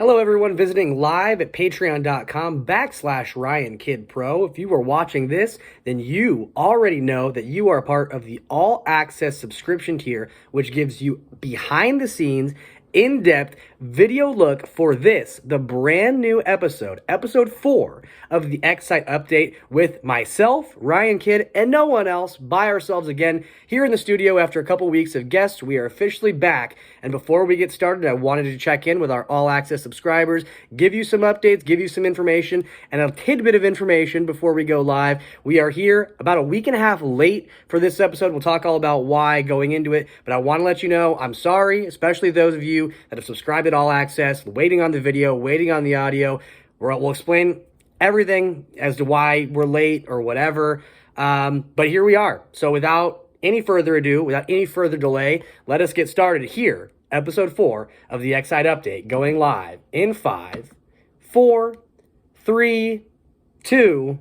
Hello, everyone visiting live at patreon.com/RyanKidPro. If you are watching this, then you already know that you are a part of the All Access subscription tier, which gives you behind the scenes, in-depth video look for this, the brand new episode 4 of the XSite update with myself, Ryan Kidd, and no one else, by ourselves again here in the studio after a couple weeks of guests. We are officially back, and before we get started, I wanted to check in with our All Access subscribers, give you some updates, give you some information, and a tidbit of information before we go live. We are here about a week and a half late for this episode. We'll talk all about why going into it, but I want to let you know I'm sorry, especially those of you that have subscribed at All Access, waiting on the video, waiting on the audio. We'll explain everything as to why we're late or whatever. But here we are. So without any further ado, without any further delay, let us get started here. Episode 4 of the XSite update going live in 5, 4, 3, 2.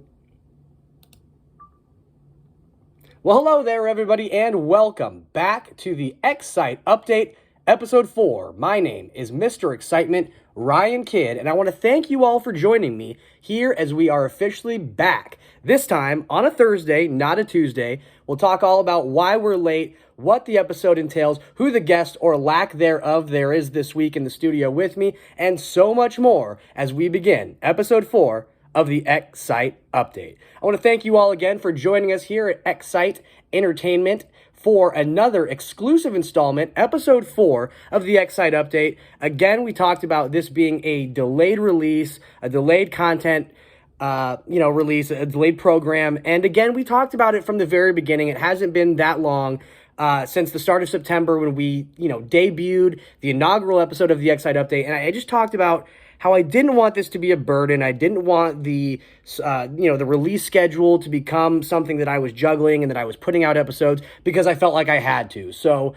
Well, hello there, everybody, and welcome back to the XSite update. Episode 4. My name is Mr. Excitement, Ryan Kidd, and I want to thank you all for joining me here as we are officially back. This time on a Thursday, not a Tuesday. We'll talk all about why we're late, what the episode entails, who the guest or lack thereof there is this week in the studio with me, and so much more as we begin Episode 4 of the XSite update. I want to thank you all again for joining us here at XSite Entertainment for another exclusive installment, Episode 4 of the XSite update. Again, we talked about this being a delayed release, a delayed content release, a delayed program. And again, we talked about it from the very beginning. It hasn't been that long since the start of September when we, debuted the inaugural episode of the XSite update. And I just talked about how I didn't want this to be a burden. I didn't want the release schedule to become something that I was juggling and that I was putting out episodes because I felt like I had to. So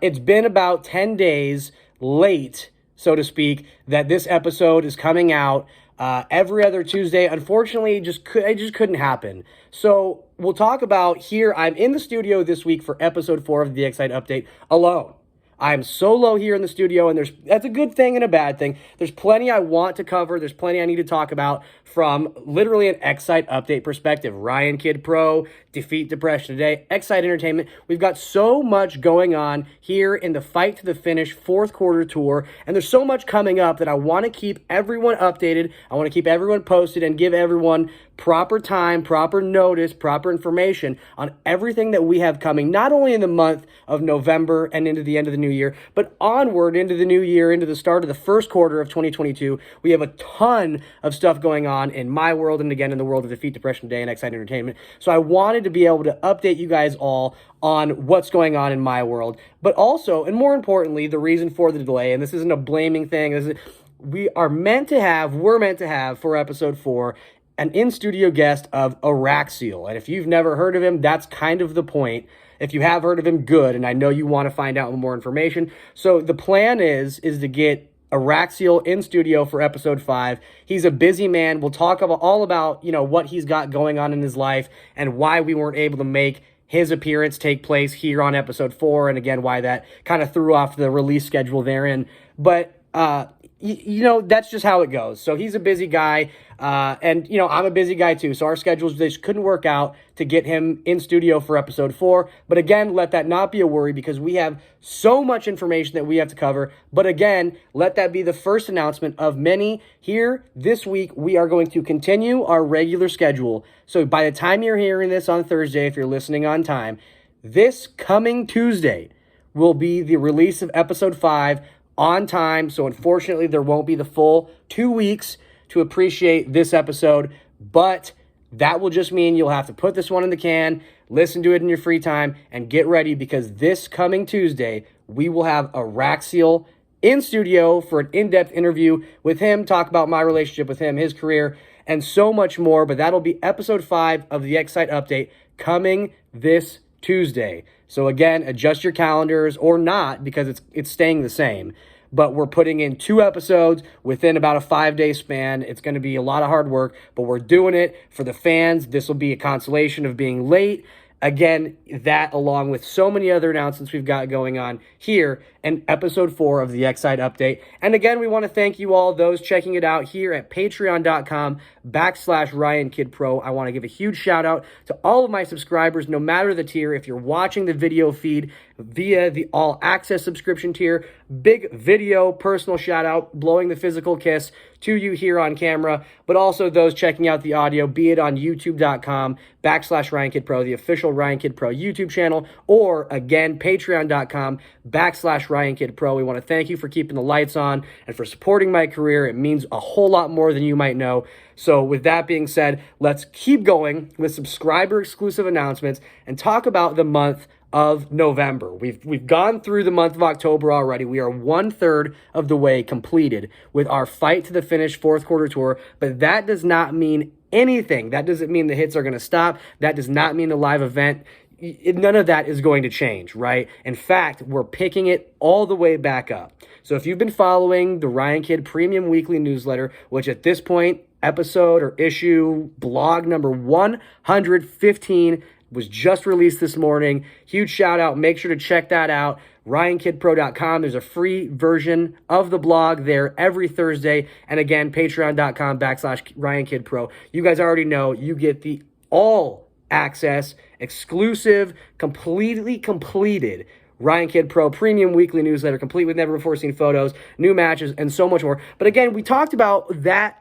it's been about 10 days late, so to speak, that this episode is coming out every other Tuesday. Unfortunately, it just couldn't happen. So we'll talk about here. I'm in the studio this week for Episode 4 of the XSite update alone. I'm solo here in the studio, and that's a good thing and a bad thing. There's plenty I want to cover. There's plenty I need to talk about from literally an XSite update perspective. Ryan Kidd Pro, Defeat Depression Today, XSite Entertainment. We've got so much going on here in the Fight to the Finish fourth quarter tour, and there's so much coming up that I want to keep everyone updated. I want to keep everyone posted and give everyone proper time, proper notice, proper information on everything that we have coming, not only in the month of November and into the end of the new year, but onward into the new year, into the start of the first quarter of 2022. We have a ton of stuff going on in my world and again in the world of Defeat Depression Day and XSite Entertainment. So I wanted to be able to update you guys all on what's going on in my world, but also, and more importantly, the reason for the delay, and this isn't a blaming thing, we're meant to have for Episode 4 an in-studio guest of Araxiel. And if you've never heard of him, that's kind of the point. If you have heard of him, good, and I know you want to find out more information. So the plan is to get Araxiel in studio for Episode 5. He's a busy man. We'll talk all about what he's got going on in his life and why we weren't able to make his appearance take place here on Episode 4, and again, why that kind of threw off the release schedule therein. But that's just how it goes. So he's a busy guy, and I'm a busy guy too. So our schedules just couldn't work out to get him in studio for Episode 4. But again, let that not be a worry because we have so much information that we have to cover. But again, let that be the first announcement of many here this week. We are going to continue our regular schedule. So by the time you're hearing this on Thursday, if you're listening on time, this coming Tuesday will be the release of Episode 5 on time. So unfortunately, there won't be the full 2 weeks to appreciate this episode, but that will just mean you'll have to put this one in the can, listen to it in your free time, and get ready because this coming Tuesday, we will have Araxiel in studio for an in-depth interview with him, talk about my relationship with him, his career, and so much more. But that'll be Episode 5 of the XSite update coming this Tuesday. So again, adjust your calendars or not because it's staying the same. But we're putting in 2 episodes within about a 5-day span. It's going to be a lot of hard work, but we're doing it for the fans. This will be a consolation of being late Again, that along with so many other announcements we've got going on here in episode 4 of the XSite update. And again, we want to thank you all, those checking it out here at patreon.com/RyanKidPro. I want to give a huge shout out to all of my subscribers, no matter the tier. If you're watching the video feed via the all access subscription tier, big video personal shout out, blowing the physical kiss to you here on camera, but also those checking out the audio, be it on youtube.com/RyanKidPro, the official Ryan Kid Pro YouTube channel, or again, patreon.com/Ryan Kid Pro. We want to thank you for keeping the lights on and for supporting my career. It means a whole lot more than you might know. So with that being said, let's keep going with subscriber exclusive announcements and talk about the month of November. We've gone through the month of October already. We are 1/3 of the way completed with our Fight to the Finish fourth quarter tour, but that does not mean anything. That doesn't mean the hits are going to stop. That does not mean the live event. None of that is going to change, right? In fact, we're picking it all the way back up. So if you've been following the Ryan Kid Premium Weekly Newsletter, which at this point, episode or issue, blog number 115 was just released this morning. Huge shout out. Make sure to check that out. RyanKidPro.com. There's a free version of the blog there every Thursday. And again, patreon.com/RyanKidPro. You guys already know you get the all access, exclusive, completely completed Ryan Kid Pro Premium Weekly Newsletter, complete with never before seen photos, new matches, and so much more. But again, we talked about that,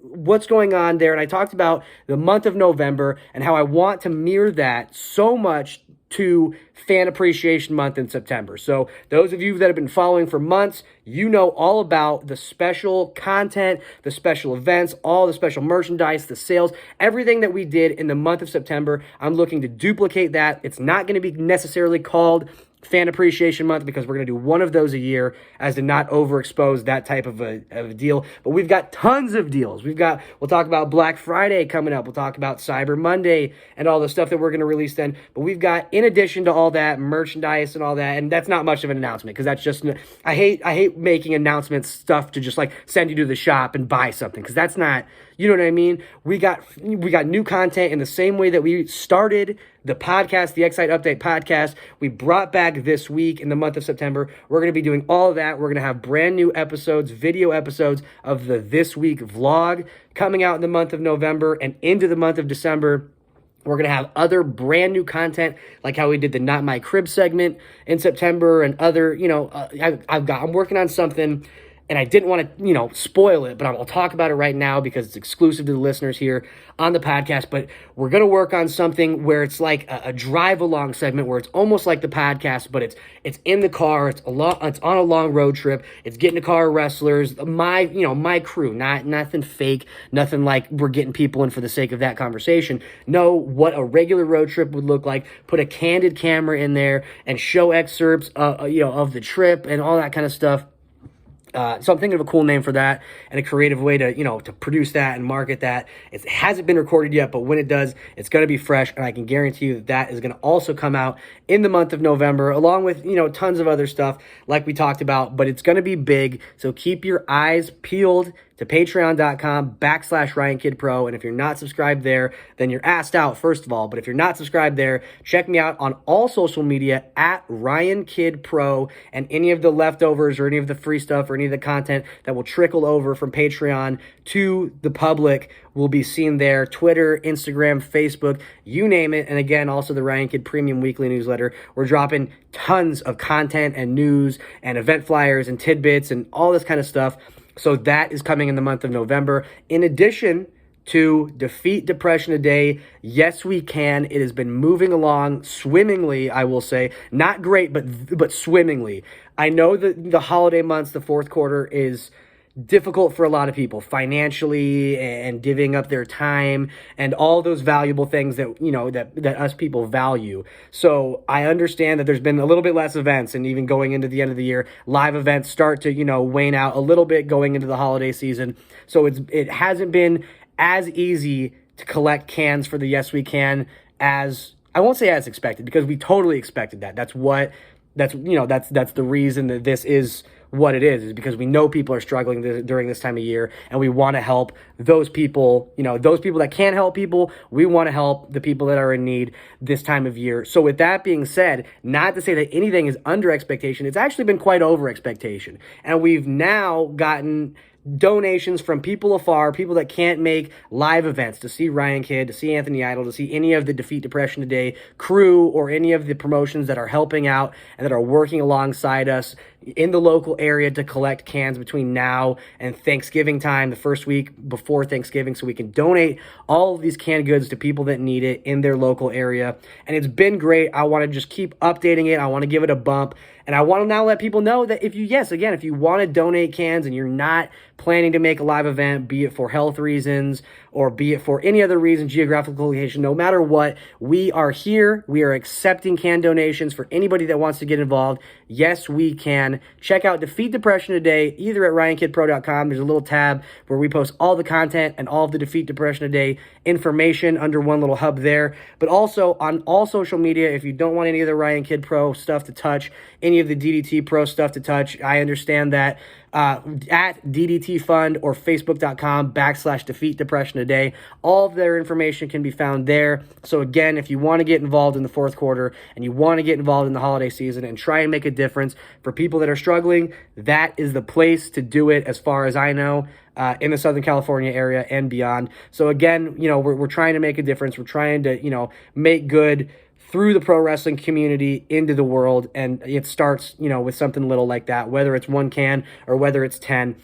what's going on there, and I talked about the month of November and how I want to mirror that so much to Fan Appreciation Month in September. So those of you that have been following for months, you know all about the special content, the special events, all the special merchandise, the sales, everything that we did in the month of September. I'm looking to duplicate that. It's not going to be necessarily called Fan Appreciation Month because we're going to do one of those a year as to not overexpose that type of a deal. But we've got tons of deals. We'll talk about Black Friday coming up. We'll talk about Cyber Monday and all the stuff that we're going to release then. But we've got, in addition to all that, merchandise and all that, and that's not much of an announcement because that's just, I hate making announcements stuff to just like send you to the shop and buy something because that's not, you know what I mean? We got new content in the same way that we started the podcast, the XSite Update podcast. We brought back this week in the month of September. We're going to be doing all of that. We're going to have brand new episodes, video episodes of the This Week vlog coming out in the month of November and into the month of December. We're going to have other brand new content, like how we did the Not My Crib segment in September and other, I'm working on something. And I didn't want to, spoil it, but I'll talk about it right now because it's exclusive to the listeners here on the podcast. But we're going to work on something where it's like a drive-along segment where it's almost like the podcast, but it's in the car, it's on a long road trip, it's getting to car wrestlers, my crew, nothing fake, nothing like we're getting people in for the sake of that conversation. Know what a regular road trip would look like, put a candid camera in there and show excerpts, of the trip and all that kind of stuff. So I'm thinking of a cool name for that and a creative way to produce that and market that. It hasn't been recorded yet, but when it does, it's going to be fresh, and I can guarantee you that is going to also come out in the month of November, along with, tons of other stuff like we talked about, but it's going to be big, so keep your eyes peeled to patreon.com/RyanKidPro. And if you're not subscribed there, then you're asked out, first of all. But if you're not subscribed there, check me out on all social media at RyanKidPro, and any of the leftovers or any of the free stuff or any of the content that will trickle over from Patreon to the public will be seen there. Twitter, Instagram, Facebook, you name it. And again, also the Ryan Kid Premium Weekly Newsletter. We're dropping tons of content and news and event flyers and tidbits and all this kind of stuff. So that is coming in the month of November. In addition to Defeat Depression Today, yes, we can. It has been moving along swimmingly, I will say. Not great, but swimmingly. I know that the holiday months, the fourth quarter, is difficult for a lot of people financially and divvying up their time and all those valuable things that that us people value. So I understand that there's been a little bit less events, and even going into the end of the year, live events start to wane out a little bit going into the holiday season. So it hasn't been as easy to collect cans for the Yes We Can as, I won't say as expected, because we totally expected that. That's the reason that this is what it is because we know people are struggling during this time of year, and we want to help those people, those people that can't help people. We want to help the people that are in need this time of year. So with that being said, not to say that anything is under expectation, it's actually been quite over expectation. And we've now gotten donations from people afar, people that can't make live events to see Ryan Kidd, to see Anthony Idol, to see any of the Defeat Depression Today crew or any of the promotions that are helping out and that are working alongside us in the local area to collect cans between now and Thanksgiving time, the first week before Thanksgiving, so we can donate all of these canned goods to people that need it in their local area. And it's been great. I want to just keep updating it. I want to give it a bump. And I want to now let people know that if you want to donate cans and you're not planning to make a live event, be it for health reasons or be it for any other reason, geographical location, no matter what, we are here. We are accepting can donations for anybody that wants to get involved. Yes, we can. Check out Defeat Depression Today, either at ryankidpro.com. There's a little tab where we post all the content and all of the Defeat Depression Today information under one little hub there. But also on all social media, if you don't want any of the Ryan Kidd Pro stuff to touch, any of the DDT Pro stuff to touch, I understand that at DDT Fund or Facebook.com/Defeat Depression Today. All of their information can be found there. So again, if you want to get involved in the fourth quarter and you want to get involved in the holiday season and try and make a difference for people that are struggling, that is the place to do it as far as I know. In the Southern California area and beyond. So again, we're trying to make a difference. We're trying to, make good through the pro wrestling community into the world. And it starts, with something little like that, whether it's one can or whether it's 10.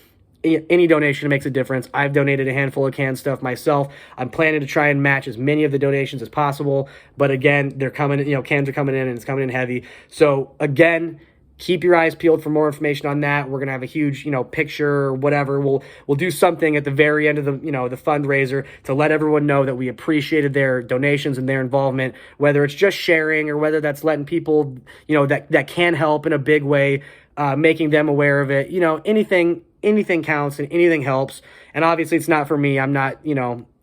Any donation makes a difference. I've donated a handful of canned stuff myself. I'm planning to try and match as many of the donations as possible. But again, they're coming, cans are coming in and it's coming in heavy. So again, keep your eyes peeled for more information on that. We're going to have a huge, picture or whatever. We'll do something at the very end of the, the fundraiser to let everyone know that we appreciated their donations and their involvement, whether it's just sharing or whether that's letting people, that can help in a big way, making them aware of it. Anything counts and anything helps. And obviously it's not for me. I'm not,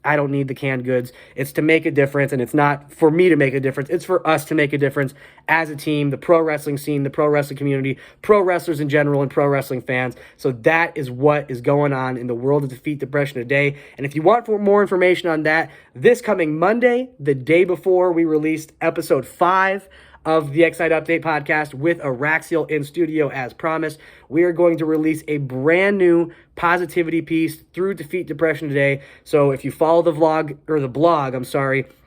I don't need the canned goods. It's to make a difference, and it's not for me to make a difference. It's for us to make a difference as a team, the pro wrestling scene, the pro wrestling community, pro wrestlers in general, and pro wrestling fans. So that is what is going on in the world of Defeat Depression Today. And if you want more information on that, this coming Monday, the day before we released episode 5 of the XSite Update podcast with Araxial in studio as promised, we are going to release a brand new positivity piece through Defeat Depression Today. So if you follow the blog,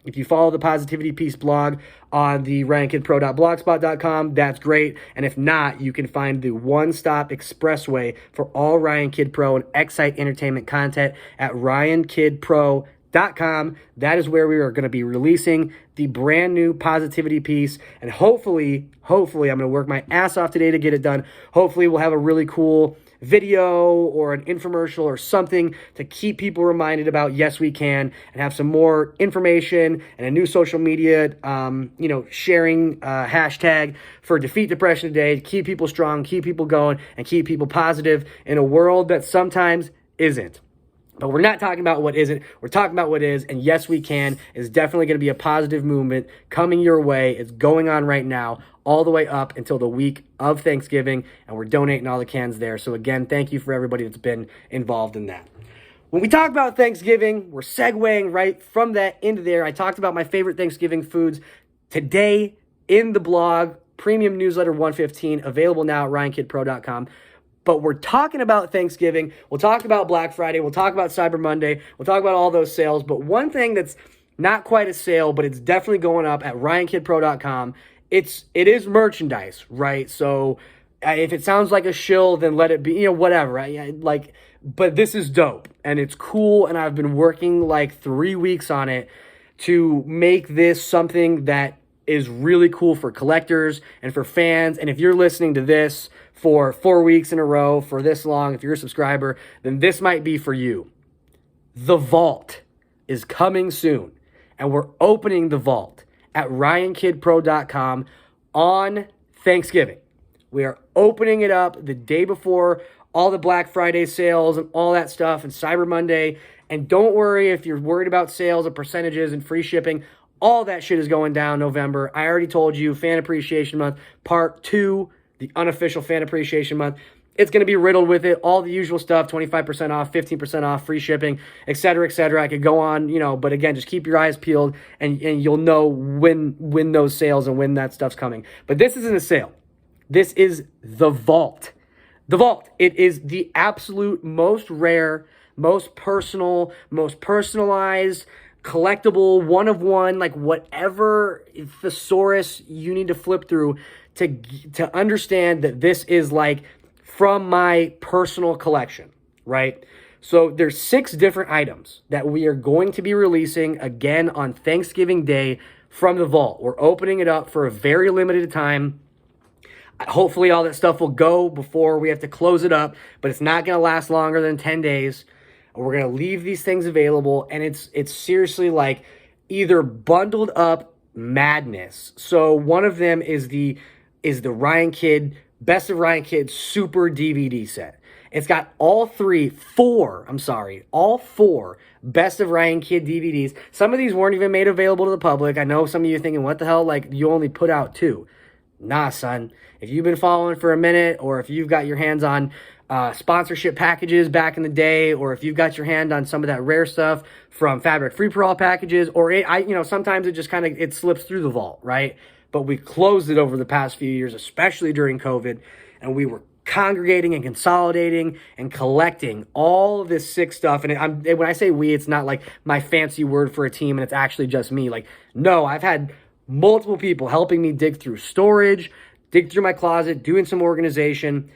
if you follow the positivity piece blog on the ryankidpro.blogspot.com, that's great. And if not, you can find the one-stop expressway for all Ryan Kidd Pro and XSite entertainment content at ryankidpro.com. That is where we are going to be releasing the brand new positivity piece, and hopefully I'm going to work my ass off today to get it done. Hopefully we'll have a really cool video or an infomercial or something to keep people reminded about Yes We Can, and have some more information and a new social media sharing hashtag for Defeat Depression Today to keep people strong, keep people going, and keep people positive in a world that sometimes isn't. But we're not talking about what isn't. We're talking about what is. And Yes We Can is definitely going to be a positive movement coming your way. It's going on right now all the way up until the week of Thanksgiving. And we're donating all the cans there. So again, thank you for everybody that's been involved in that. When we talk about Thanksgiving, we're segueing right from that into there. I talked about my favorite Thanksgiving foods today in the blog, Premium Newsletter 115, available now at ryankidpro.com. But we're talking about Thanksgiving. We'll talk about Black Friday. We'll talk about Cyber Monday. We'll talk about all those sales. But one thing that's not quite a sale, but it's definitely going up at ryankidpro.com, it is merchandise, right? So if it sounds like a shill, then let it be, whatever. Right? But this is dope, and it's cool, and I've been working like 3 weeks on it to make this something that is really cool for collectors and for fans. And if you're listening to this for 4 weeks in a row for this long, if you're a subscriber, then this might be for you. The Vault is coming soon, and we're opening the Vault at ryankidpro.com on Thanksgiving. We are opening it up the day before all the Black Friday sales and all that stuff and Cyber Monday. And don't worry if you're worried about sales and percentages and free shipping. All that shit is going down November. I already told you, Fan Appreciation Month, Part 2, the unofficial Fan Appreciation Month, it's going to be riddled with it, all the usual stuff, 25% off, 15% off, free shipping, et cetera, et cetera. I could go on, but again, just keep your eyes peeled and you'll know when those sales and when that stuff's coming. But this isn't a sale. This is the Vault. The Vault. It is the absolute most rare, most personal, most personalized, collectible, one of one, like whatever thesaurus you need to flip through to understand that this is like from my personal collection, right? So there's 6 different items that we are going to be releasing again on Thanksgiving Day from the Vault. We're opening it up for a very limited time. Hopefully all that stuff will go before we have to close it up, but it's not going to last longer than 10 days. We're going to leave these things available, and it's seriously like either bundled up madness. So one of them is the Ryan Kidd Best of Ryan Kidd Super DVD set. It's got all 4 Best of Ryan Kidd DVDs. Some of these weren't even made available to the public. I know some of you are thinking, what the hell? Like, you only put out 2. Nah, son. If you've been following for a minute, or if you've got your hands on sponsorship packages back in the day, or if you've got your hand on some of that rare stuff from Fabric Free For All packages, or sometimes it just kind of, it slips through the vault, right? But we closed it over the past few years, especially during COVID, and we were congregating and consolidating and collecting all of this sick stuff. And when I say we, it's not like my fancy word for a team and it's actually just me. Like, no, I've had multiple people helping me dig through storage, dig through my closet, doing some organization.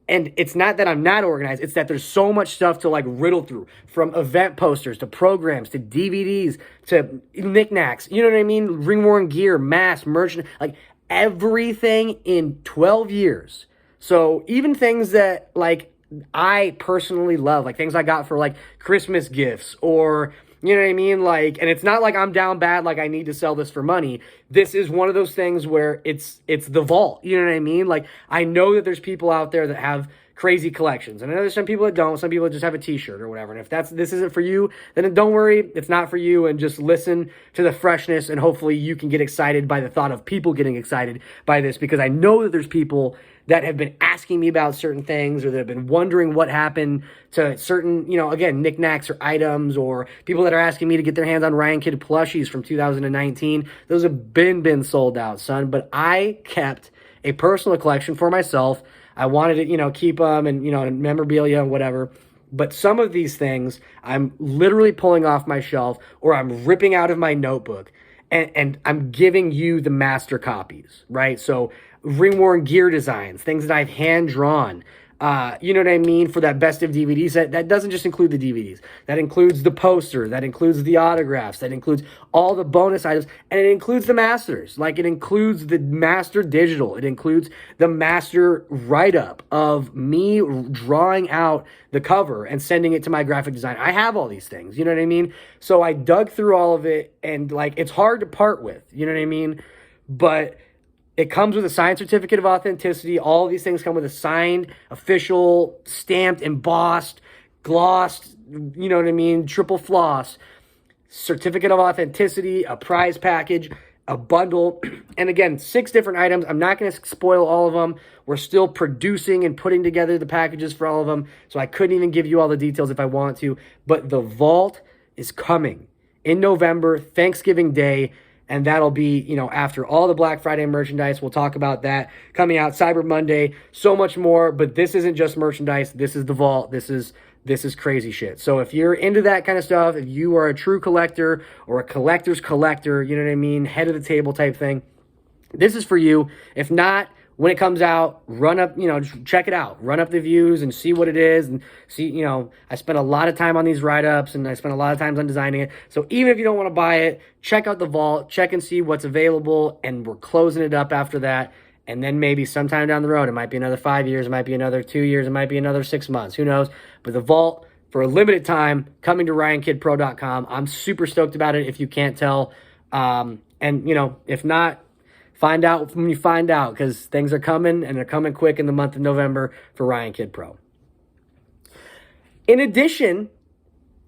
And it's not that I'm not organized. It's that there's so much stuff to like riddle through, from event posters to programs to DVDs to knickknacks. You know what I mean? Ring-worn gear, masks, merch, like everything in 12 years. So even things that like I personally love, like things I got for like Christmas gifts, or you know what I mean? Like, and it's not like I'm down bad, like I need to sell this for money. This is one of those things where it's the vault. You know what I mean? Like, I know that there's people out there that have crazy collections. And I know there's some people that don't. Some people just have a t-shirt or whatever. And if this isn't for you, then don't worry, it's not for you. And just listen to the freshness, and hopefully you can get excited by the thought of people getting excited by this, because I know that there's people that have been asking me about certain things, or that have been wondering what happened to certain, again, knickknacks or items, or people that are asking me to get their hands on Ryan Kidd plushies from 2019. Those have been sold out, son. But I kept a personal collection for myself. I wanted to, keep them and, memorabilia and whatever. But some of these things I'm literally pulling off my shelf, or I'm ripping out of my notebook, and I'm giving you the master copies, right? So ring-worn gear designs, things that I've hand-drawn, you know what I mean, for that best of DVD set. That doesn't just include the DVDs. That includes the poster. That includes the autographs. That includes all the bonus items. And it includes the masters. Like, it includes the master digital. It includes the master write-up of me drawing out the cover and sending it to my graphic designer. I have all these things, you know what I mean? So I dug through all of it, and, like, it's hard to part with, you know what I mean? But it comes with a signed certificate of authenticity. All of these things come with a signed, official, stamped, embossed, glossed, you know what I mean, triple floss certificate of authenticity, a prize package, a bundle, and again, 6 different items. I'm not going to spoil all of them. We're still producing and putting together the packages for all of them, so I couldn't even give you all the details if I want to. But the vault is coming in November, Thanksgiving Day. And that'll be, after all the Black Friday merchandise. We'll talk about that coming out Cyber Monday, so much more. But this isn't just merchandise. This is the vault. This is crazy shit. So if you're into that kind of stuff, if you are a true collector or a collector's collector, you know what I mean, head of the table type thing, this is for you. If not, when it comes out, run up, check it out. Run up the views and see what it is, and see, I spent a lot of time on these write-ups, and I spent a lot of time on designing it. So even if you don't want to buy it, check out the vault, check and see what's available, and we're closing it up after that. And then maybe sometime down the road, it might be another 5 years, it might be another 2 years, it might be another 6 months, who knows? But the vault, for a limited time, coming to RyanKiddPro.com. I'm super stoked about it, if you can't tell. And, if not, find out when you find out, because things are coming, and they're coming quick in the month of November for Ryan Kidd Pro. In addition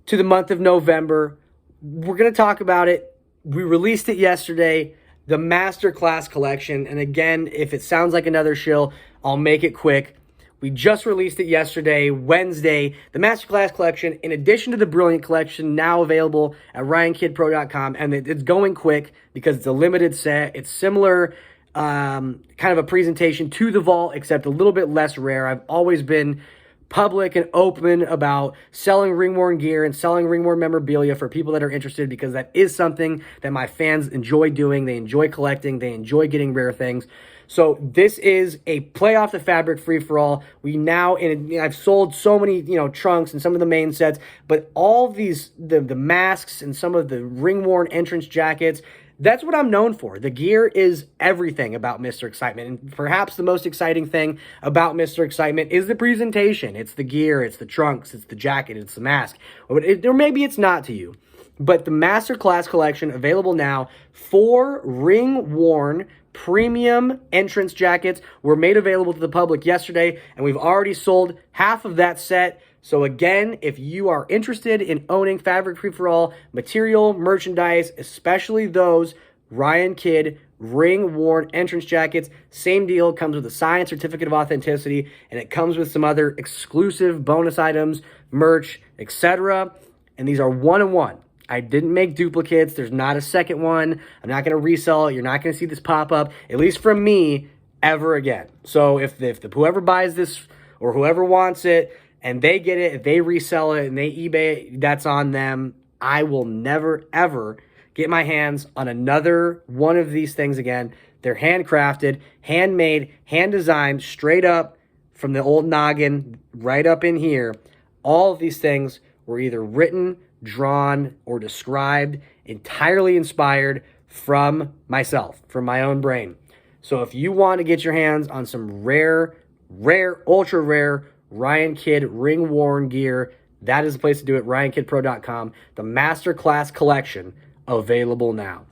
to the month of November, we're going to talk about it. We released it yesterday, the Masterclass collection. And again, if it sounds like another shill, I'll make it quick. We just released it yesterday, Wednesday. The Masterclass collection, in addition to the Brilliant collection, now available at ryankidpro.com. And it's going quick because it's a limited set. It's similar kind of a presentation to the Vault, except a little bit less rare. I've always been public and open about selling ring-worn gear and selling ring-worn memorabilia for people that are interested, because that is something that my fans enjoy doing. They enjoy collecting. They enjoy getting rare things. So this is a play off the fabric free-for-all. We now, I've sold so many, trunks and some of the main sets, but all these, the masks and some of the ring-worn entrance jackets, that's what I'm known for. The gear is everything about Mr. Excitement. And perhaps the most exciting thing about Mr. Excitement is the presentation. It's the gear, it's the trunks, it's the jacket, it's the mask. Or maybe it's not to you. But the Masterclass collection, available now, 4 ring-worn premium entrance jackets were made available to the public yesterday, and we've already sold half of that set. So again, if you are interested in owning Fabric Free-For-All material, merchandise, especially those Ryan Kidd ring-worn entrance jackets, same deal, comes with a signed certificate of authenticity, and it comes with some other exclusive bonus items, merch, etc. And these are one-on-one. I didn't make duplicates. There's not a second one. I'm not going to resell it. You're not going to see this pop up, at least from me, ever again. So if whoever buys this or whoever wants it and they get it, if they resell it and they eBay it, that's on them. I will never, ever get my hands on another one of these things again. They're handcrafted, handmade, hand-designed, straight up from the old noggin, right up in here. All of these things were either written, drawn, or described, entirely inspired from myself, from my own brain. So if you want to get your hands on some rare, ultra rare Ryan Kidd ring-worn gear, that is the place to do it, ryankidpro.com. The Masterclass collection, available now.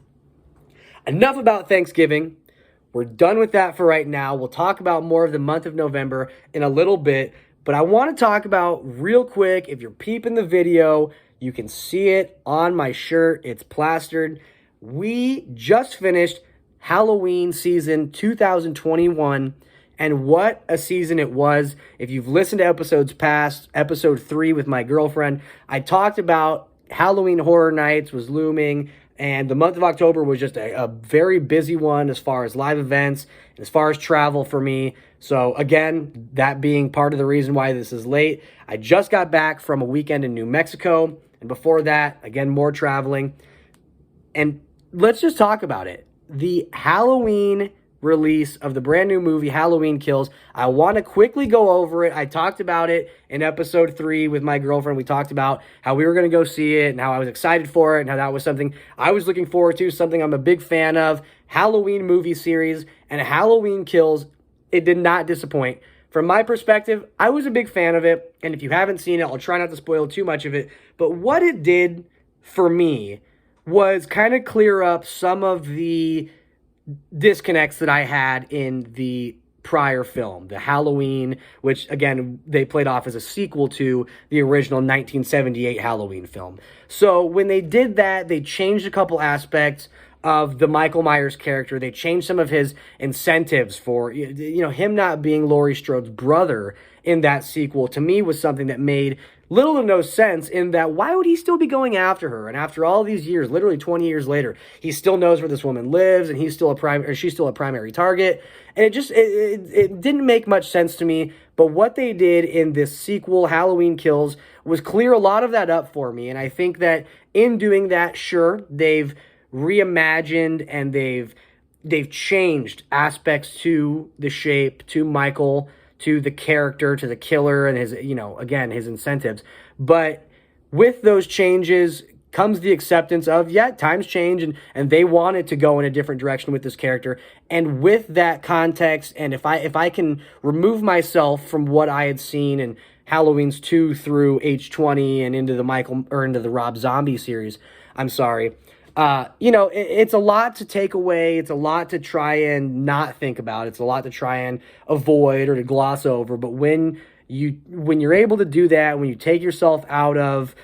Enough about Thanksgiving. We're done with that for right now. We'll talk about more of the month of November in a little bit, but I want to talk about real quick, if you're peeping the video, you can see it on my shirt. It's plastered. We just finished Halloween season 2021, and what a season it was. If you've listened to episodes past, episode 3 with my girlfriend, I talked about Halloween Horror Nights was looming, and the month of October was just a very busy one as far as live events, and as far as travel for me. So again, that being part of the reason why this is late. I just got back from a weekend in New Mexico, and before that, again, more traveling. And let's just talk about it. The Halloween release of the brand new movie, Halloween Kills. I want to quickly go over it. I talked about it in episode 3 with my girlfriend. We talked about how we were going to go see it and how I was excited for it and how that was something I was looking forward to, something I'm a big fan of. Halloween movie series, and Halloween Kills, it did not disappoint. From my perspective, I was a big fan of it, and if you haven't seen it, I'll try not to spoil too much of it, but what it did for me was kind of clear up some of the disconnects that I had in the prior film, the Halloween, which, again, they played off as a sequel to the original 1978 Halloween film. So when they did that, they changed a couple aspects of the Michael Myers character. They changed some of his incentives for, him not being Laurie Strode's brother in that sequel, to me, was something that made little to no sense, in that why would he still be going after her? And after all these years, literally 20 years later, he still knows where this woman lives, and she's still a primary target. And it didn't make much sense to me. But what they did in this sequel, Halloween Kills, was clear a lot of that up for me. And I think that in doing that, sure, they've reimagined and they've changed aspects to the shape, to Michael, to the character, to the killer, and his, again, his incentives. But with those changes comes the acceptance of, times change, and they wanted to go in a different direction with this character. And with that context, and if I can remove myself from what I had seen in Halloween's 2 through H20 and into the Rob Zombie series, I'm sorry. It's a lot to take away. It's a lot to try and not think about. It's a lot to try and avoid or to gloss over. But when you're able to do that, when you take yourself out of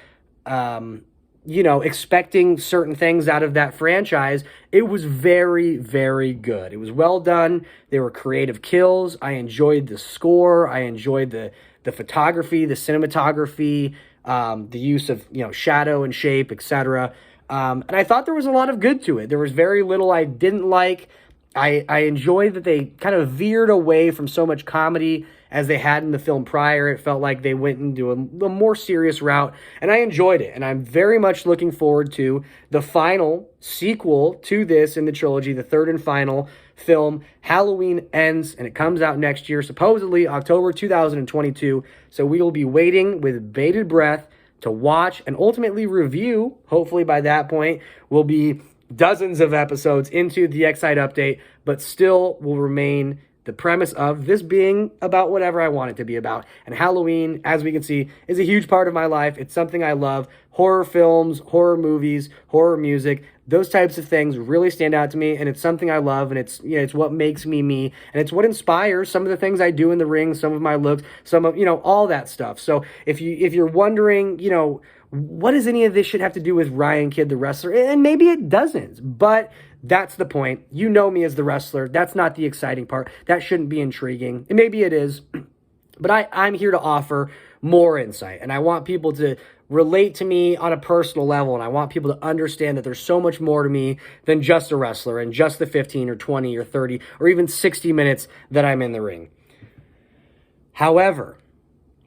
expecting certain things out of that franchise, it was very, very good. It was well done. There were creative kills. I enjoyed the score. I enjoyed the photography, the cinematography, the use of, shadow and shape, etc. And I thought there was a lot of good to it. There was very little I didn't like. I enjoyed that they kind of veered away from so much comedy as they had in the film prior. It felt like they went into a more serious route, and I enjoyed it. And I'm very much looking forward to the final sequel to this in the trilogy, the third and final film. Halloween Ends, and it comes out next year, supposedly October 2022. So we will be waiting with bated breath to watch and ultimately review. Hopefully by that point, we'll be dozens of episodes into the XSite update, but still will remain the premise of this being about whatever I want it to be about. And Halloween, as we can see, is a huge part of my life. It's something I love. Horror films, horror movies, horror music, those types of things really stand out to me, and it's something I love, and it's what makes me me, and it's what inspires some of the things I do in the ring, some of my looks, some of, all that stuff. So if you're wondering, what does any of this shit have to do with Ryan Kidd, the wrestler? And maybe it doesn't, but that's the point. You know me as the wrestler. That's not the exciting part. That shouldn't be intriguing. And maybe it is, but I'm here to offer more insight, and I want people to relate to me on a personal level, and I want people to understand that there's so much more to me than just a wrestler and just the 15 or 20 or 30 or even 60 minutes that I'm in the ring. However,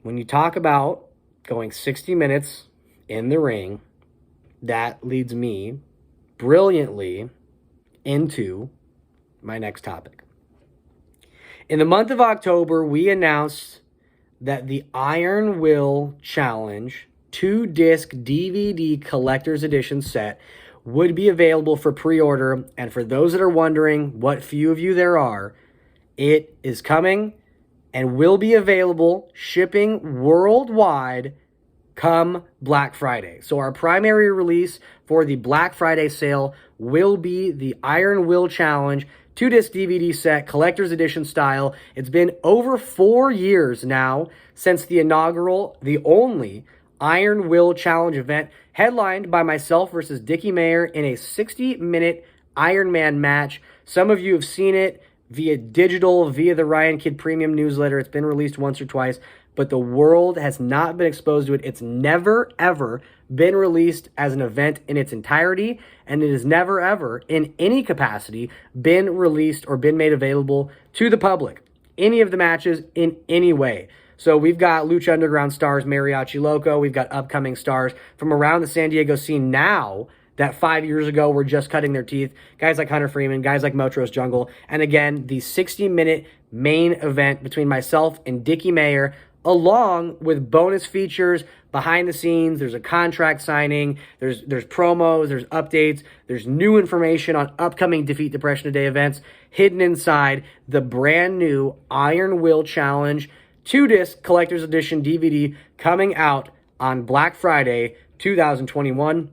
when you talk about going 60 minutes in the ring, that leads me brilliantly into my next topic. In the month of October, we announced that the Iron Will Challenge 2-disc DVD collector's edition set would be available for pre-order. And for those that are wondering what few of you there are, it is coming and will be available shipping worldwide come Black Friday. So our primary release for the Black Friday sale will be the Iron Will Challenge 2-disc DVD set, collector's edition style. It's been over 4 years now since the inaugural, the only Iron Will Challenge event, headlined by myself versus Dickie Mayer in a 60-minute Iron Man match. Some of you have seen it via digital, via the Ryan Kidd Premium newsletter. It's been released once or twice, but the world has not been exposed to it. It's never, ever been released as an event in its entirety, and it has never, ever, in any capacity, been released or been made available to the public. Any of the matches in any way. So we've got Lucha Underground stars, Mariachi Loco. We've got upcoming stars from around the San Diego scene now that 5 years ago were just cutting their teeth. Guys like Hunter Freeman, guys like Motros Jungle. And again, the 60-minute main event between myself and Dickie Mayer, along with bonus features behind the scenes. There's a contract signing, there's promos, there's updates, there's new information on upcoming Defeat Depression Today events hidden inside the brand new Iron Will Challenge 2-disc collector's edition DVD coming out on Black Friday 2021.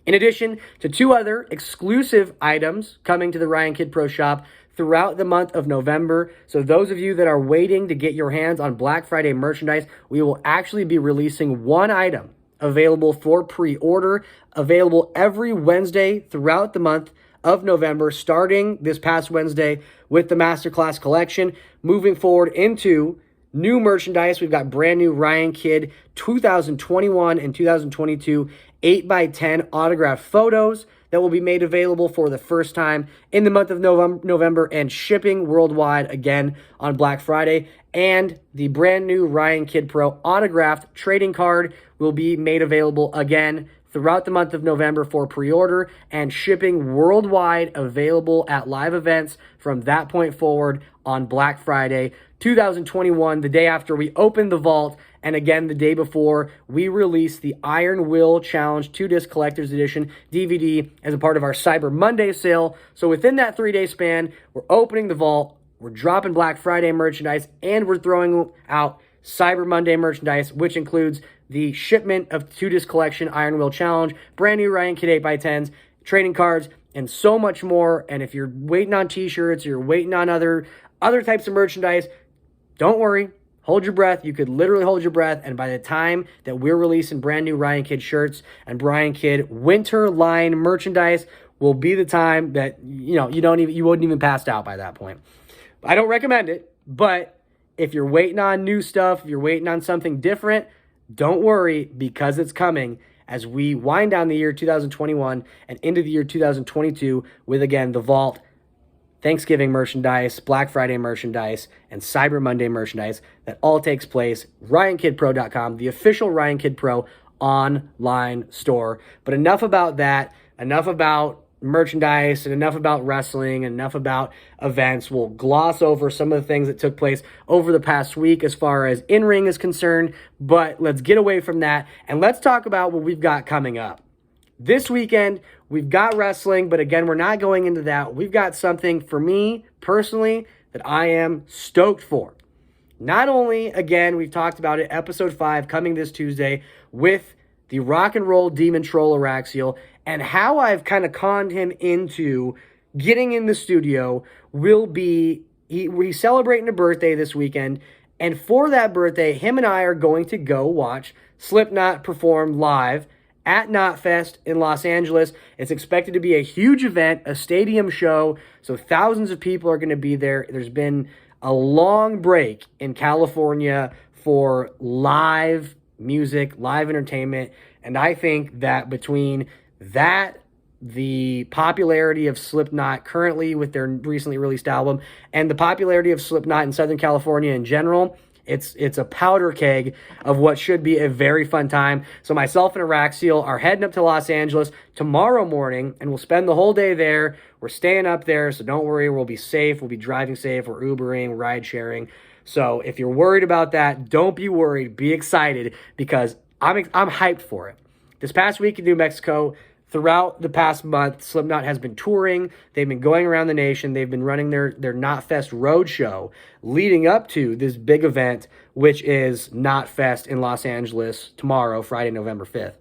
In addition to 2 other exclusive items coming to the Ryan Kidd Pro Shop throughout the month of November. So those of you that are waiting to get your hands on Black Friday merchandise, we will actually be releasing 1 item available for pre-order, available every Wednesday throughout the month of November, starting this past Wednesday with the Masterclass collection, moving forward into new merchandise. We've got brand new Ryan Kidd 2021 and 2022 8x10 autographed photos that will be made available for the first time in the month of November and shipping worldwide again on Black Friday. And the brand new Ryan Kidd Pro autographed trading card will be made available again throughout the month of November for pre-order and shipping worldwide, available at live events from that point forward on Black Friday 2021, the day after we open the vault, and again the day before we release the Iron Will Challenge 2-disc collector's edition DVD as a part of our Cyber Monday sale. So within that 3-day span, we're opening the vault, we're dropping Black Friday merchandise, and we're throwing out Cyber Monday merchandise, which includes the shipment of 2-disc collection Iron Will Challenge, brand new Ryan Kidd 8x10s, trading cards, and so much more. And if you're waiting on t-shirts, you're waiting on other types of merchandise, don't worry. Hold your breath. You could literally hold your breath. And by the time that we're releasing brand new Ryan Kidd shirts and Brian Kidd winter line merchandise will be the time that, you wouldn't even pass out by that point. I don't recommend it, but if you're waiting on new stuff, if you're waiting on something different, don't worry, because it's coming as we wind down the year 2021 and into the year 2022 with, again, the Vault Thanksgiving merchandise, Black Friday merchandise, and Cyber Monday merchandise that all takes place. RyanKidPro.com, the official Ryan Kidd Pro online store. But enough about that. Enough about merchandise and enough about wrestling and enough about events. We'll gloss over some of the things that took place over the past week as far as in-ring is concerned. But let's get away from that and let's talk about what we've got coming up. This weekend, we've got wrestling, but again, we're not going into that. We've got something for me personally that I am stoked for. Not only, again, we've talked about it, episode 5 coming this Tuesday with the rock and roll demon troll Araxiel, and how I've kind of conned him into getting in the studio will be, he's celebrating a birthday this weekend, and for that birthday, him and I are going to go watch Slipknot perform live at Knotfest in Los Angeles. It's expected to be a huge event, a stadium show, so thousands of people are going to be there. There's been a long break in California for live music, live entertainment, and I think that between that, the popularity of Slipknot currently with their recently released album, and the popularity of Slipknot in Southern California in general, it's a powder keg of what should be a very fun time. So myself and Araxiel are heading up to Los Angeles tomorrow morning, and we'll spend the whole day there. We're staying up there, so don't worry. We'll be safe. We'll be driving safe. We're Ubering, ride sharing. So if you're worried about that, don't be worried. Be excited, because I'm hyped for it. This past week in New Mexico, throughout the past month, Slipknot has been touring. They've been going around the nation. They've been running their Knotfest Roadshow leading up to this big event, which is Knotfest in Los Angeles tomorrow, Friday, November 5th.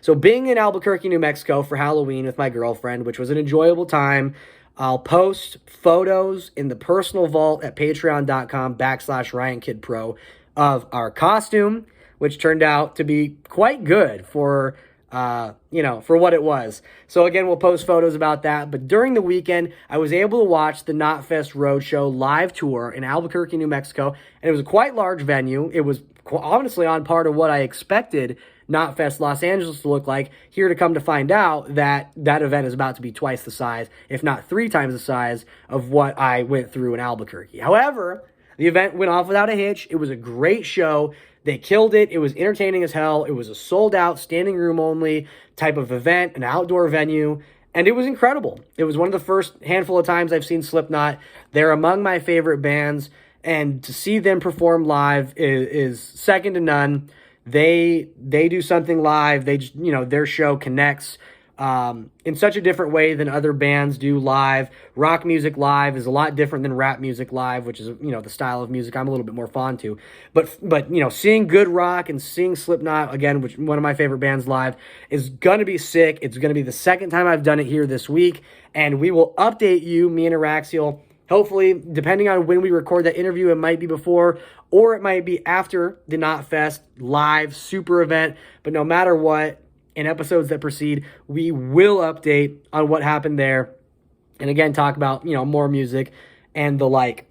So being in Albuquerque, New Mexico for Halloween with my girlfriend, which was an enjoyable time. I'll post photos in the personal vault at patreon.com/RyanKidPro of our costume, which turned out to be quite good for what it was. So again, we'll post photos about that. But during the weekend, I was able to watch the Knotfest Roadshow live tour in Albuquerque, New Mexico. And it was a quite large venue. It was honestly on par to what I expected Knotfest Los Angeles to look like. Here to come to find out that that event is about to be twice the size, if not 3 times the size of what I went through in Albuquerque. However, the event went off without a hitch. It was a great show. They killed it. It was entertaining as hell. It was a sold-out, standing room only type of event, an outdoor venue, and it was incredible. It was one of the first handful of times I've seen Slipknot. They're among my favorite bands, and to see them perform live is second to none. They do something live. They just, their show connects in such a different way than other bands do live. Rock music live is a lot different than rap music live, which is, the style of music I'm a little bit more fond to. But seeing good rock and seeing Slipknot, again, which one of my favorite bands live, is going to be sick. It's going to be the second time I've done it here this week, and we will update you, me and Araxiel. Hopefully, depending on when we record that interview, it might be before or it might be after the Knotfest live super event. But no matter what, in episodes that proceed, we will update on what happened there. And again, talk about, more music and the like.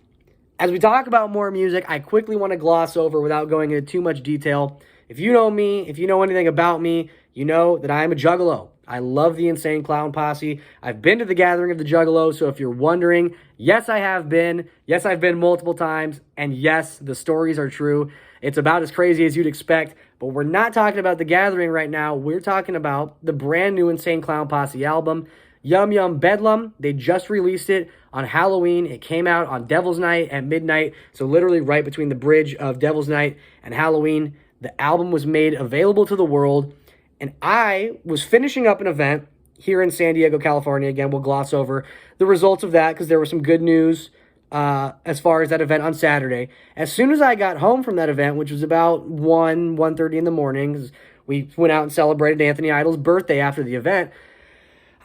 As we talk about more music, I quickly want to gloss over without going into too much detail. If you know me, if you know anything about me, you know that I am a juggalo. I love the Insane Clown Posse. I've been to the Gathering of the Juggalos, so if you're wondering, yes, I have been. Yes, I've been multiple times. And yes, the stories are true. It's about as crazy as you'd expect, but we're not talking about the Gathering right now. We're talking about the brand new Insane Clown Posse album, Yum Yum Bedlam. They just released it on Halloween. It came out on Devil's Night at midnight, so literally right between the bridge of Devil's Night and Halloween. The album was made available to the world, and I was finishing up an event here in San Diego, California. Again, we'll gloss over the results of that because there was some good news as far as that event on Saturday. As soon as I got home from that event, which was about 1:30 in the morning, we went out and celebrated Anthony Idol's birthday after the event,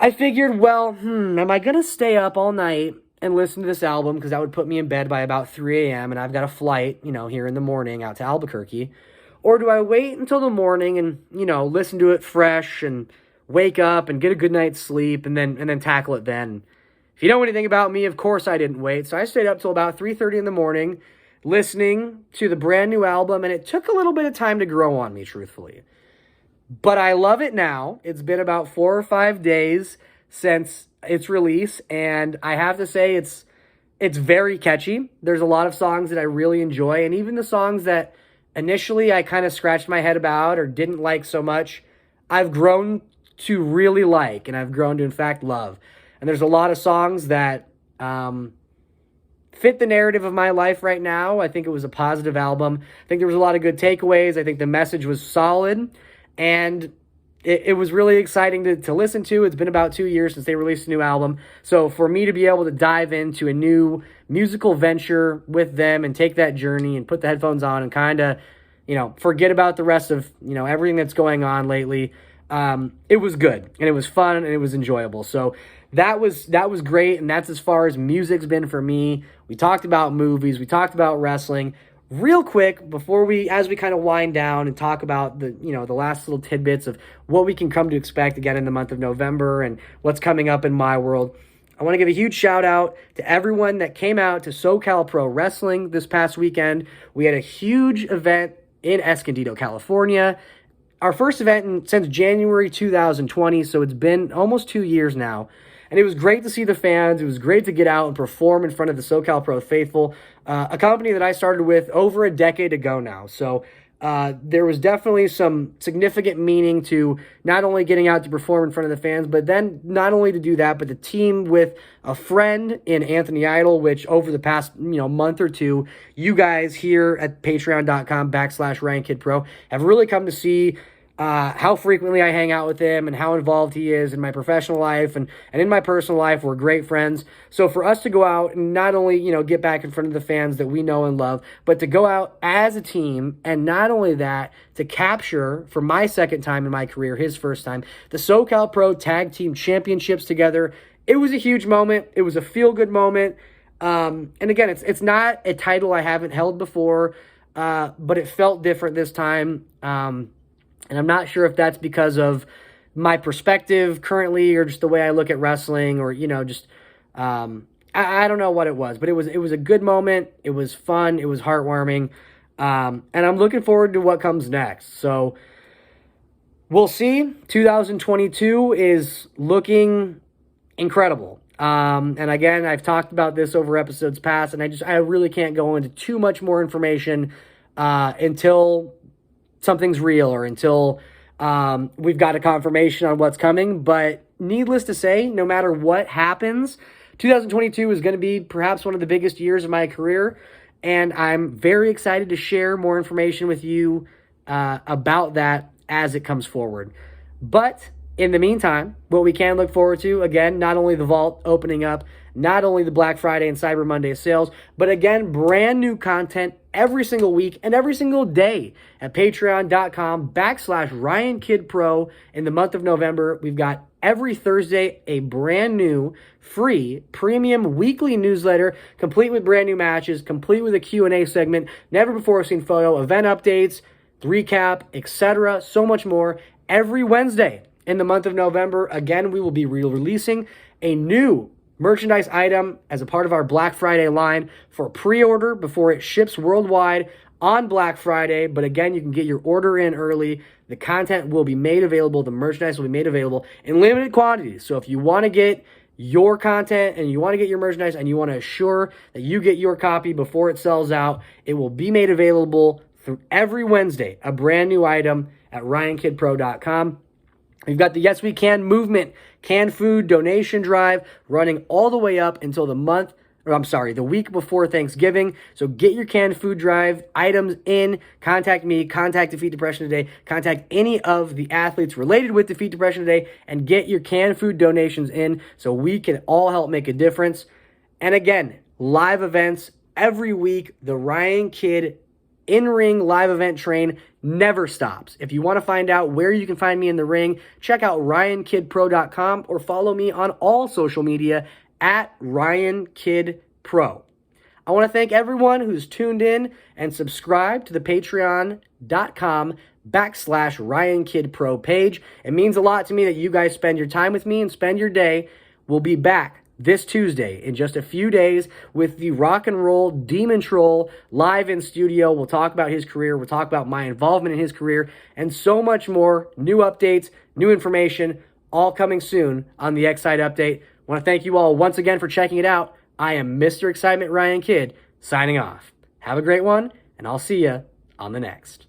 I figured, well, am I going to stay up all night and listen to this album because that would put me in bed by about 3 a.m. and I've got a flight, here in the morning out to Albuquerque? Or do I wait until the morning and, listen to it fresh and wake up and get a good night's sleep and then tackle it then? If you know anything about me, of course I didn't wait. So I stayed up till about 3:30 in the morning listening to the brand new album, and it took a little bit of time to grow on me, truthfully. But I love it now. It's been about 4 or 5 days since its release, and I have to say it's very catchy. There's a lot of songs that I really enjoy, and even the songs that initially I kind of scratched my head about or didn't like so much, I've grown to really like, and I've grown to, in fact, love. And there's a lot of songs that fit the narrative of my life right now. I think it was a positive album. I think there was a lot of good takeaways. I think the message was solid, and it was really exciting to listen to. It's been about 2 years since they released a new album. So for me to be able to dive into a new musical venture with them and take that journey and put the headphones on and kind of, forget about the rest of, everything that's going on lately, it was good and it was fun and it was enjoyable. So that was great, and that's as far as music's been for me. We talked about movies, we talked about wrestling. Real quick, as we kind of wind down and talk about the last little tidbits of what we can come to expect again in the month of November and what's coming up in my world, I want to give a huge shout out to everyone that came out to SoCal Pro Wrestling this past weekend. We had a huge event in Escondido, California. Our first event since January 2020, so it's been almost 2 years now. And it was great to see the fans. It was great to get out and perform in front of the SoCal Pro faithful, a company that I started with over a decade ago now. So there was definitely some significant meaning to not only getting out to perform in front of the fans, but then not only to do that, but to team with a friend in Anthony Idol, which over the past month or two, you guys here at patreon.com/RyanKidPro have really come to see how frequently I hang out with him and how involved he is in my professional life and in my personal life. We're great friends. So for us to go out and not only, get back in front of the fans that we know and love, but to go out as a team, and not only that, to capture, for my second time in my career, his first time, the SoCal Pro Tag Team Championships together. It was a huge moment. It was a feel-good moment. And again, it's not a title I haven't held before, but it felt different this time. And I'm not sure if that's because of my perspective currently or just the way I look at wrestling or, I don't know what it was, but it was a good moment. It was fun. It was heartwarming. And I'm looking forward to what comes next. So we'll see. 2022 is looking incredible. And again, I've talked about this over episodes past, and I really can't go into too much more information until something's real or until we've got a confirmation on what's coming. But needless to say, no matter what happens, 2022 is going to be perhaps one of the biggest years of my career, and I'm very excited to share more information with you about that as it comes forward. But in the meantime, what we can look forward to, again, not only the vault opening up, not only the Black Friday and Cyber Monday sales, but again, brand new content every single week and every single day at patreon.com/RyanKidPro. In the month of November, we've got every Thursday a brand new free premium weekly newsletter, complete with brand new matches, complete with a Q&A segment, never before seen photo, event updates, recap, etc. So much more every Wednesday. In the month of November, again, we will be releasing a new merchandise item as a part of our Black Friday line for pre-order before it ships worldwide on Black Friday. But again, you can get your order in early. The content will be made available. The merchandise will be made available in limited quantities. So if you want to get your content and you want to get your merchandise and you want to assure that you get your copy before it sells out, it will be made available through every Wednesday, a brand new item at RyanKidPro.com. We've got the Yes We Can movement, canned food donation drive running all the way up until the week before Thanksgiving. So get your canned food drive items in. Contact me, contact Defeat Depression Today, contact any of the athletes related with Defeat Depression Today, and get your canned food donations in so we can all help make a difference. And again, live events every week. The Ryan Kidd in-ring live event train never stops. If you want to find out where you can find me in the ring, check out RyanKidPro.com or follow me on all social media at Ryan Kidd Pro. I want to thank everyone who's tuned in and subscribed to the patreon.com/Ryan Kidd Pro page. It means a lot to me that you guys spend your time with me and spend your day. We'll be back this Tuesday in just a few days with the rock and roll Demon Troll live in studio. We'll talk about his career. We'll talk about my involvement in his career and so much more. New updates, new information, all coming soon on the XSite Update. I want to thank you all once again for checking it out. I am Mr. Excitement Ryan Kidd, signing off. Have a great one, and I'll see you on the next.